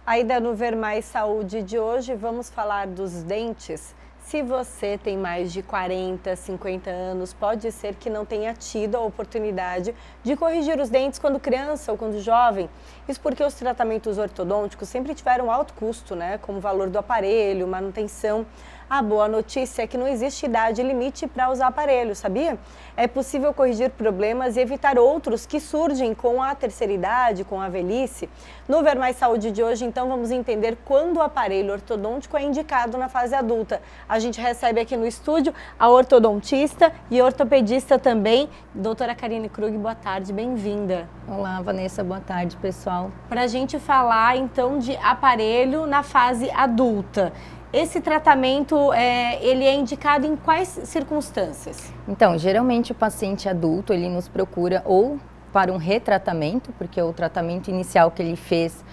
Ainda no Ver Mais Saúde de hoje, vamos falar dos dentes. Se você tem mais de 40, 50 anos, pode ser que não tenha tido a oportunidade de corrigir os dentes quando criança ou quando jovem. Isso porque os tratamentos ortodônticos sempre tiveram alto custo, né? Como o valor do aparelho, manutenção. A boa notícia é que não existe idade limite para usar aparelho, sabia? É possível corrigir problemas e evitar outros que surgem com a terceira idade, com a velhice. No Ver Mais Saúde de hoje, então, vamos entender quando o aparelho ortodôntico é indicado na fase adulta. A gente recebe aqui no estúdio a ortodontista e ortopedista também, doutora Karine Krug. Boa tarde, bem-vinda. Olá, Vanessa, boa tarde, pessoal. Para a gente falar, então, de aparelho na fase adulta. Esse tratamento, ele é indicado em quais circunstâncias? Então, geralmente o paciente adulto, ele nos procura ou para um retratamento, porque o tratamento inicial que ele fez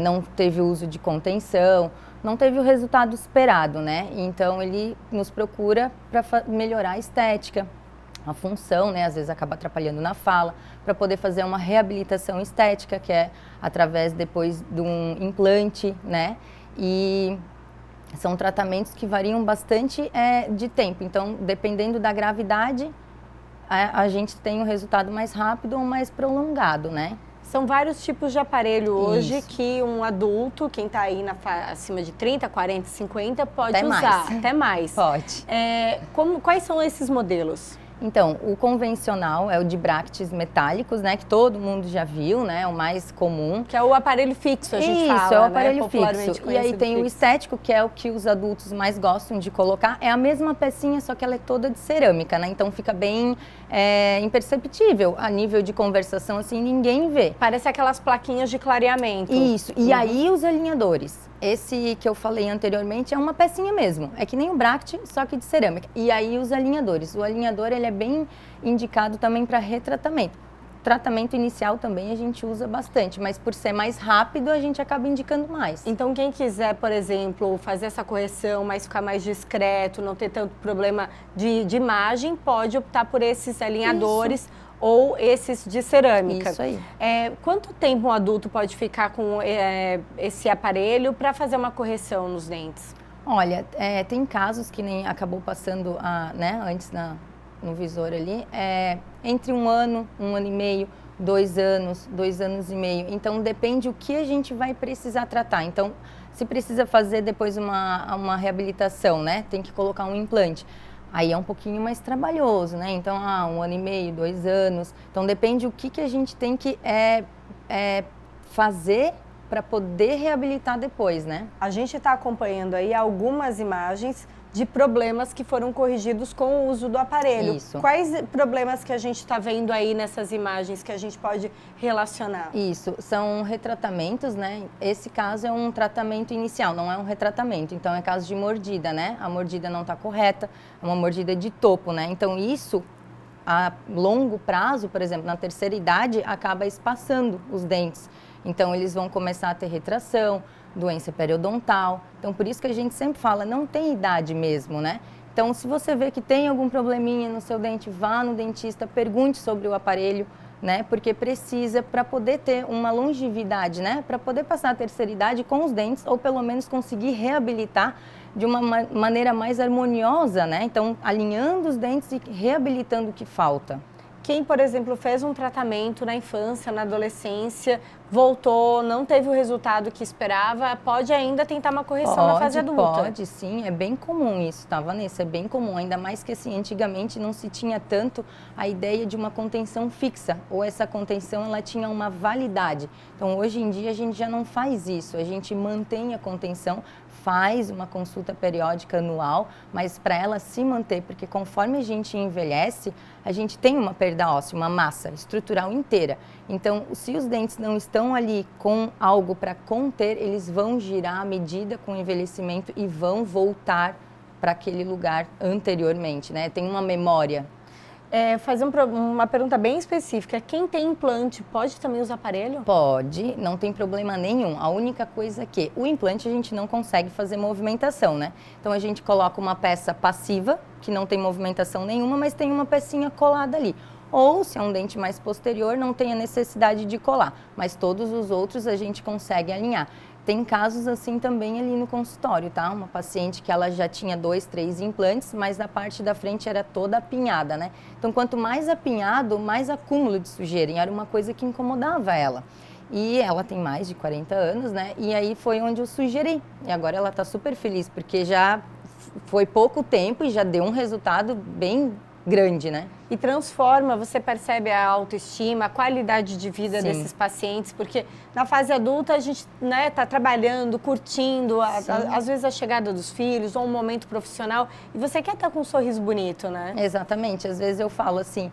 não teve uso de contenção, não teve o resultado esperado, né? Então, ele nos procura para melhorar a estética, a função, né? Às vezes acaba atrapalhando na fala, para poder fazer uma reabilitação estética, que é através depois de um implante, né? E são tratamentos que variam bastante de tempo, então dependendo da gravidade, a gente tem um resultado mais rápido ou mais prolongado, né? São vários tipos de aparelho hoje que um adulto, quem está aí acima de 30, 40, 50, pode até usar. Mais. Até mais. Pode. Quais são esses modelos? Então, o convencional é o de bractes metálicos, né, que todo mundo já viu, né, o mais comum. Que é o aparelho fixo, a gente fala, Isso, é o aparelho fixo. E aí tem fixo. o estético, que é o que os adultos mais gostam de colocar. É a mesma pecinha, só que ela é toda de cerâmica, né, então fica bem imperceptível. A nível de conversação, assim, ninguém vê. Parece aquelas plaquinhas de clareamento. Isso, e aí os alinhadores. Esse que eu falei anteriormente é uma pecinha mesmo, é que nem o bract, só que de cerâmica. E aí os alinhadores. O alinhador, ele é bem indicado também para retratamento. Tratamento inicial também a gente usa bastante, mas por ser mais rápido, a gente acaba indicando mais. Então, quem quiser, por exemplo, fazer essa correção, mas ficar mais discreto, não ter tanto problema de imagem, pode optar por esses alinhadores. Isso. Ou esses de cerâmica. Isso aí. Quanto tempo um adulto pode ficar com esse aparelho para fazer uma correção nos dentes? Olha, tem casos que nem acabou passando antes no visor ali, entre 1 ano, 1 ano e meio, 2 anos, 2 anos e meio. Então, depende o que a gente vai precisar tratar. Então, se precisa fazer depois uma reabilitação, né? Tem que colocar um implante. Aí é um pouquinho mais trabalhoso, né? Então, 1 ano e meio, 2 anos. Então, depende o que a gente tem que fazer para poder reabilitar depois, né? A gente está acompanhando aí algumas imagens de problemas que foram corrigidos com o uso do aparelho. Isso. Quais problemas que a gente está vendo aí nessas imagens que a gente pode relacionar? Isso, são retratamentos, né? Esse caso é um tratamento inicial, não é um retratamento. Então, é caso de mordida, né? A mordida não está correta, é uma mordida de topo, né? Então, isso, a longo prazo, por exemplo, na terceira idade, acaba espaçando os dentes. Então, eles vão começar a ter retração, doença periodontal. Então, por isso que a gente sempre fala, não tem idade mesmo, né? Então, se você vê que tem algum probleminha no seu dente, vá no dentista, pergunte sobre o aparelho, né? Porque precisa para poder ter uma longevidade, né? Para poder passar a terceira idade com os dentes, ou pelo menos conseguir reabilitar de uma maneira mais harmoniosa, né? Então, alinhando os dentes e reabilitando o que falta. Quem, por exemplo, fez um tratamento na infância, na adolescência, voltou, não teve o resultado que esperava, pode ainda tentar uma correção na fase adulta? Pode, sim. É bem comum isso, tá, Vanessa? É bem comum. Ainda mais que, assim, antigamente não se tinha tanto a ideia de uma contenção fixa, ou essa contenção, ela tinha uma validade. Então, hoje em dia, a gente já não faz isso. A gente mantém a contenção, faz uma consulta periódica anual, mas para ela se manter, porque conforme a gente envelhece, a gente tem uma perda óssea, uma massa estrutural inteira. Então, se os dentes não estão ali com algo para conter, eles vão girar à medida com o envelhecimento e vão voltar para aquele lugar anteriormente, né? Tem uma memória. Fazer uma pergunta bem específica. Quem tem implante pode também usar aparelho? Pode, não tem problema nenhum. A única coisa é que o implante a gente não consegue fazer movimentação, né? Então a gente coloca uma peça passiva, que não tem movimentação nenhuma, mas tem uma pecinha colada ali. ou se é um dente mais posterior, não tem a necessidade de colar, mas todos os outros a gente consegue alinhar. Tem casos assim também ali no consultório, tá? Uma paciente que ela já tinha 2, 3 implantes, mas da parte da frente era toda apinhada, né? Então, quanto mais apinhado, mais acúmulo de sujeira, e era uma coisa que incomodava ela. E ela tem mais de 40 anos, né? E aí foi onde eu sugeri. E agora ela tá super feliz, porque já foi pouco tempo e já deu um resultado bem grande, né? E transforma, você percebe a autoestima, a qualidade de vida desses pacientes, porque na fase adulta a gente, né, tá trabalhando, curtindo, às vezes a chegada dos filhos ou um momento profissional, e você quer estar com um sorriso bonito, né? Exatamente, às vezes eu falo assim,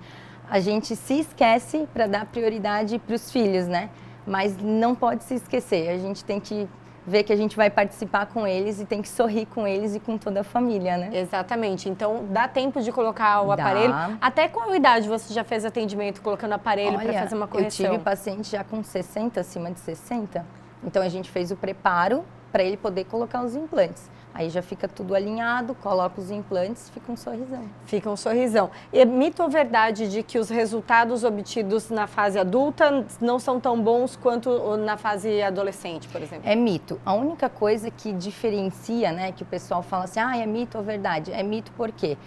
a gente se esquece para dar prioridade para os filhos, né? Mas não pode se esquecer, a gente tem que ver que a gente vai participar com eles e tem que sorrir com eles e com toda a família, né? Exatamente. Então, dá tempo de colocar o aparelho. Até qual idade você já fez atendimento colocando aparelho para fazer uma correção? Eu tive paciente já com 60, acima de 60. Então, a gente fez o preparo para ele poder colocar os implantes. Aí já fica tudo alinhado, coloca os implantes, fica um sorrisão. Fica um sorrisão. E é mito ou verdade de que os resultados obtidos na fase adulta não são tão bons quanto na fase adolescente, por exemplo? É mito. A única coisa que diferencia, né, que o pessoal fala assim, é mito ou verdade? É mito por quê?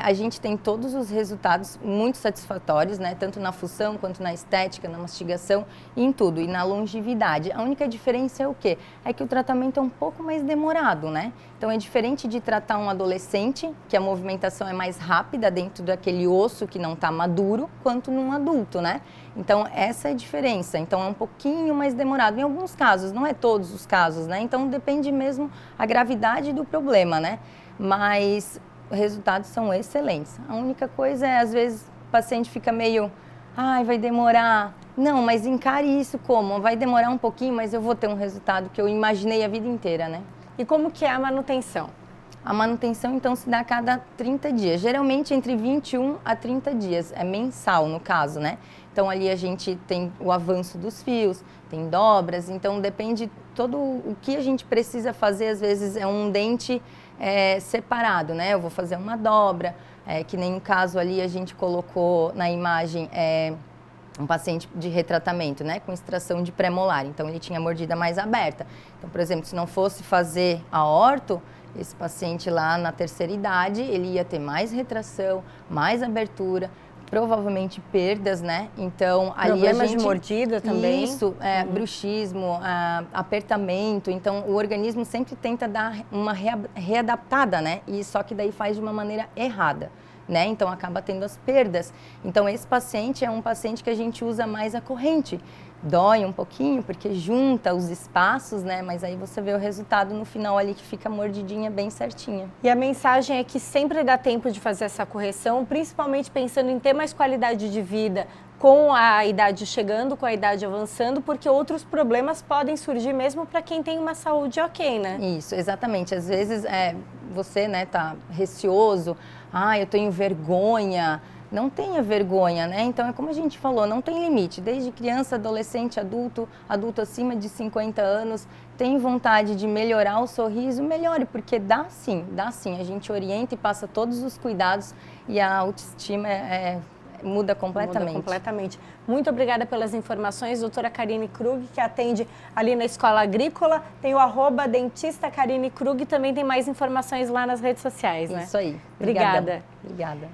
A gente tem todos os resultados muito satisfatórios, né? Tanto na função, quanto na estética, na mastigação, em tudo, e na longevidade. A única diferença é o quê? É que o tratamento é um pouco mais demorado, né? Então é diferente de tratar um adolescente, que a movimentação é mais rápida dentro daquele osso que não está maduro, quanto num adulto, né? Então essa é a diferença. Então é um pouquinho mais demorado. Em alguns casos, não é todos os casos, né? Então depende mesmo a gravidade do problema, né? Mas os resultados são excelentes. A única coisa é, às vezes, o paciente fica meio, vai demorar. Não, mas encare isso como? Vai demorar um pouquinho, mas eu vou ter um resultado que eu imaginei a vida inteira, né? E como que é a manutenção? A manutenção, então, se dá a cada 30 dias. Geralmente, entre 21 a 30 dias. É mensal, no caso, né? Então, ali a gente tem o avanço dos fios, tem dobras. Então, depende todo o que a gente precisa fazer. Às vezes, é um dente separado, né? Eu vou fazer uma dobra, que nem o caso ali a gente colocou na imagem um paciente de retratamento, né? Com extração de pré-molar. Então, ele tinha a mordida mais aberta. Então, por exemplo, se não fosse fazer a orto, esse paciente lá na terceira idade, ele ia ter mais retração, mais abertura, provavelmente perdas, né? Então, ali problemas a gente... de mordida também. Isso, bruxismo, apertamento. Então, o organismo sempre tenta dar uma readaptada, né? E só que daí faz de uma maneira errada, né? Então, acaba tendo as perdas. Então, esse paciente é um paciente que a gente usa mais a corrente. Dói um pouquinho, porque junta os espaços, né? Mas aí você vê o resultado no final ali, que fica a mordidinha bem certinha. E a mensagem é que sempre dá tempo de fazer essa correção, principalmente pensando em ter mais qualidade de vida com a idade chegando, com a idade avançando, porque outros problemas podem surgir mesmo para quem tem uma saúde ok, né? Isso, exatamente. Às vezes você, né, tá receoso, eu tenho vergonha. Não tenha vergonha, né? Então, é como a gente falou, não tem limite. Desde criança, adolescente, adulto acima de 50 anos, tem vontade de melhorar o sorriso, melhore, porque dá sim. A gente orienta e passa todos os cuidados e a autoestima muda completamente. Muda completamente. Muito obrigada pelas informações, doutora Karine Krug, que atende ali na Escola Agrícola. Tem o @dentista Karine Krug, também tem mais informações lá nas redes sociais, né? Isso aí. Obrigada. Obrigada.